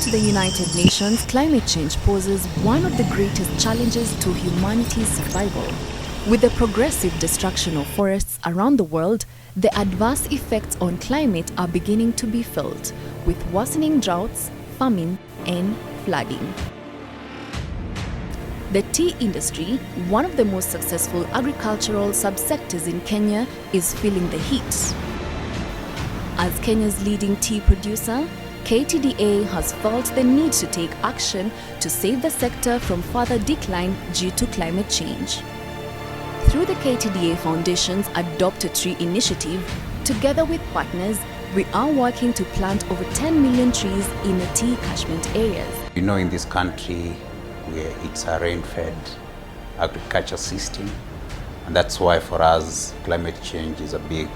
to the United Nations, climate change poses one of the greatest challenges to humanity's survival. With the progressive destruction of forests around the world, the adverse effects on climate are beginning to be felt, with worsening droughts, famine, and flooding. The tea industry, one of the most successful agricultural subsectors in Kenya, is feeling the heat. As Kenya's leading tea producer, KTDA has felt the need to take action to save the sector from further decline due to climate change. Through the KTDA Foundation's Adopt-A-Tree Initiative, together with partners, we are working to plant over 10 million trees in the tea catchment areas. You know, in this country, where it's a rain-fed agriculture system, and that's why for us, climate change is a big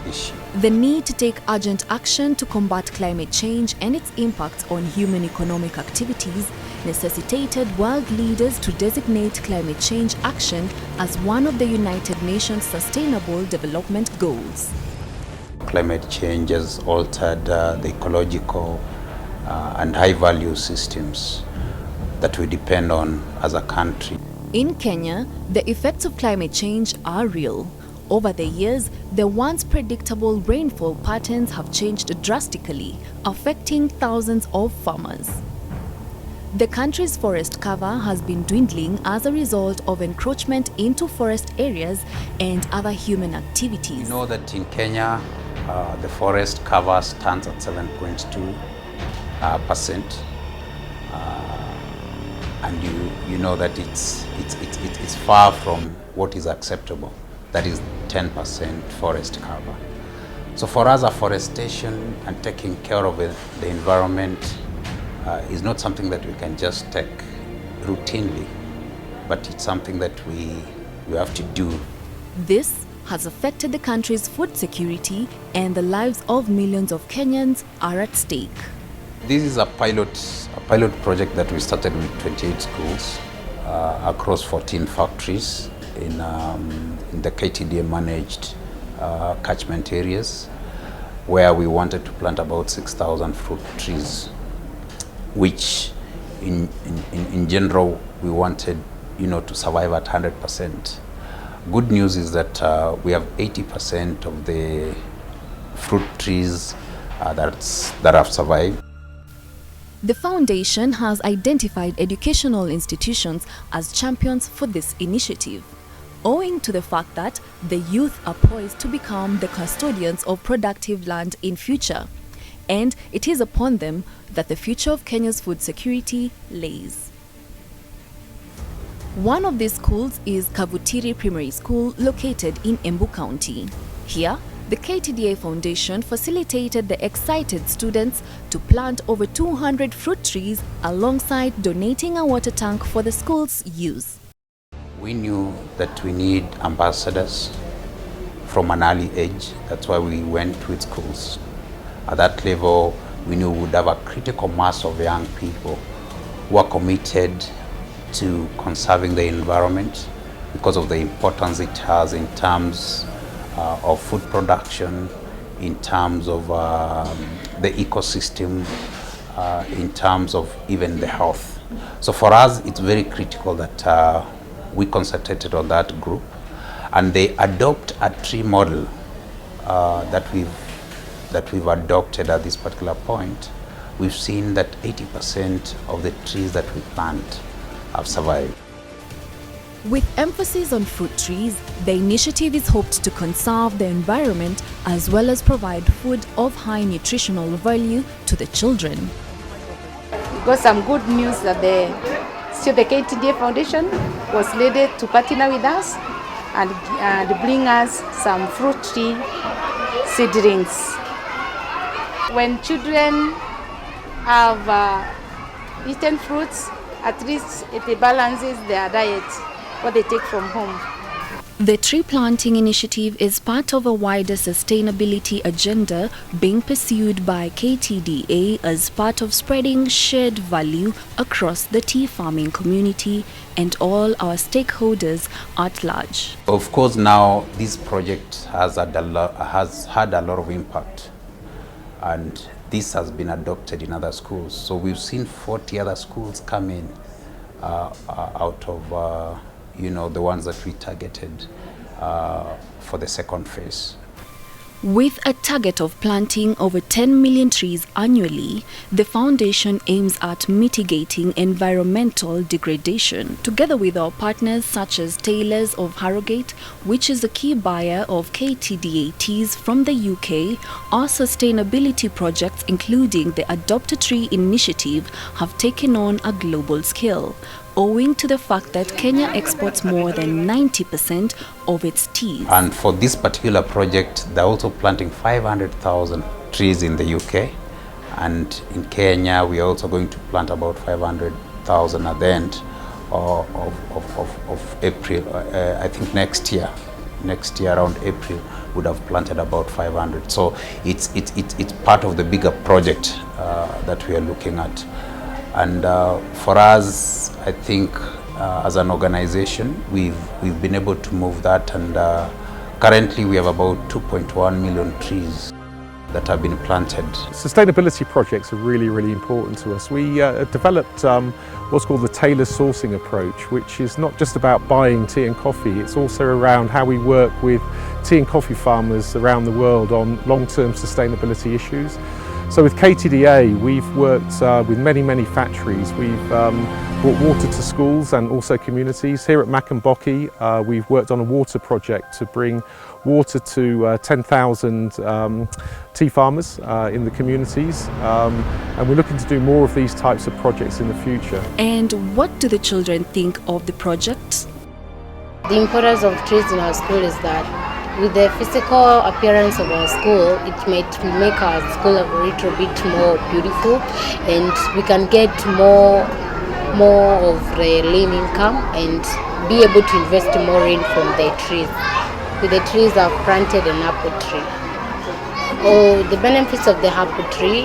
issue. The need to take urgent action to combat climate change and its impact on human economic activities necessitated world leaders to designate climate change action as one of the United Nations Sustainable Development Goals. Climate change has altered the ecological and high-value systems that we depend on as a country. In Kenya, the effects of climate change are real. Over the years, the once predictable rainfall patterns have changed drastically, affecting thousands of farmers. The country's forest cover has been dwindling as a result of encroachment into forest areas and other human activities. You know that in Kenya, the forest cover stands at 7.2%, and you know that it's far from what is acceptable. That is 10% forest cover. So for us, afforestation and taking care of the environment is not something that we can just take routinely, but it's something that we have to do. This has affected the country's food security, and the lives of millions of Kenyans are at stake. This is a pilot project that we started with 28 schools across 14 factories in the KTDA managed catchment areas, where we wanted to plant about 6,000 fruit trees, which in general we wanted, to survive at 100%. Good news is that we have 80% of the fruit trees that have survived. The foundation has identified educational institutions as champions for this initiative, owing to the fact that the youth are poised to become the custodians of productive land in future, and it is upon them that the future of Kenya's food security lays. One of these schools is Kavutiri Primary School, located in Embu County. Here, the KTDA Foundation facilitated the excited students to plant over 200 fruit trees alongside donating a water tank for the school's use. We knew that we need ambassadors from an early age. That's why we went with schools. At that level, we knew we would have a critical mass of young people who are committed to conserving the environment because of the importance it has in terms of food production, in terms of the ecosystem, in terms of even the health. So for us, it's very critical that we concentrated on that group, and the Adopt-A-Tree model that we've adopted at this particular point. We've seen that 80% of the trees that we plant have survived. With emphasis on fruit trees, the initiative is hoped to conserve the environment as well as provide food of high nutritional value to the children. We got some good news that the KTDA Foundation was ready to partner with us and bring us some fruit tree seedlings. When children have eaten fruits, at least it balances their diet, what they take from home. The tree planting initiative is part of a wider sustainability agenda being pursued by KTDA as part of spreading shared value across the tea farming community and all our stakeholders at large. Of course, now this project has had a lot of impact, and this has been adopted in other schools. So we've seen 40 other schools come in out of the ones that we targeted for the second phase. With a target of planting over 10 million trees annually, the foundation aims at mitigating environmental degradation. Together with our partners such as Taylors of Harrogate, which is a key buyer of KTDA teas from the UK, our sustainability projects including the Adopt-A-Tree Initiative have taken on a global scale, owing to the fact that Kenya exports more than 90% of its teas. And for this particular project, they're also planting 500,000 trees in the UK. And in Kenya, we are also going to plant about 500,000 at the end of April. I think next year around April, would have planted about 500. So it's part of the bigger project that we are looking at. And for us, I think as an organization, we've been able to move that, and currently we have about 2.1 million trees that have been planted. Sustainability projects are really, really important to us. We developed what's called the tailored sourcing approach, which is not just about buying tea and coffee, it's also around how we work with tea and coffee farmers around the world on long-term sustainability issues. So with KTDA, we've worked with many factories. We've brought water to schools and also communities. Here at Macamboki, we've worked on a water project to bring water to 10,000 tea farmers in the communities. And we're looking to do more of these types of projects in the future. And what do the children think of the project? The importance of trees in our school is that with the physical appearance of our school, it might make our school a little bit more beautiful, and we can get more of the lean income and be able to invest more in from the trees. With the trees, I've planted an apple tree. Oh, the benefits of the apple tree,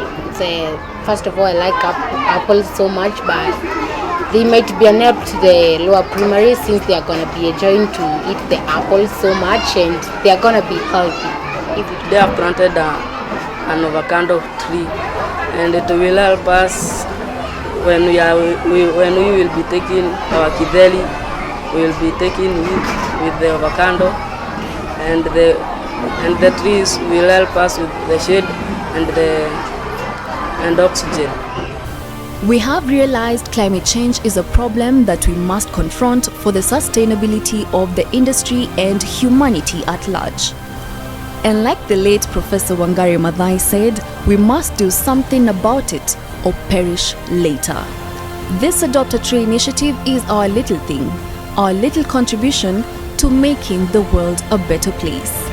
first of all, I like apples so much, but they might be an help to the lower primary since they are going to be enjoying to eat the apples so much, and they are going to be healthy. They have planted an avocado tree, and it will help us when we will be taking our kideli. We will be taking it with the avocado, and the trees will help us with the shade and oxygen. We have realized climate change is a problem that we must confront for the sustainability of the industry and humanity at large. And like the late Professor Wangari Maathai said, we must do something about it or perish later. This Adopt-A-Tree initiative is our little thing, our little contribution to making the world a better place.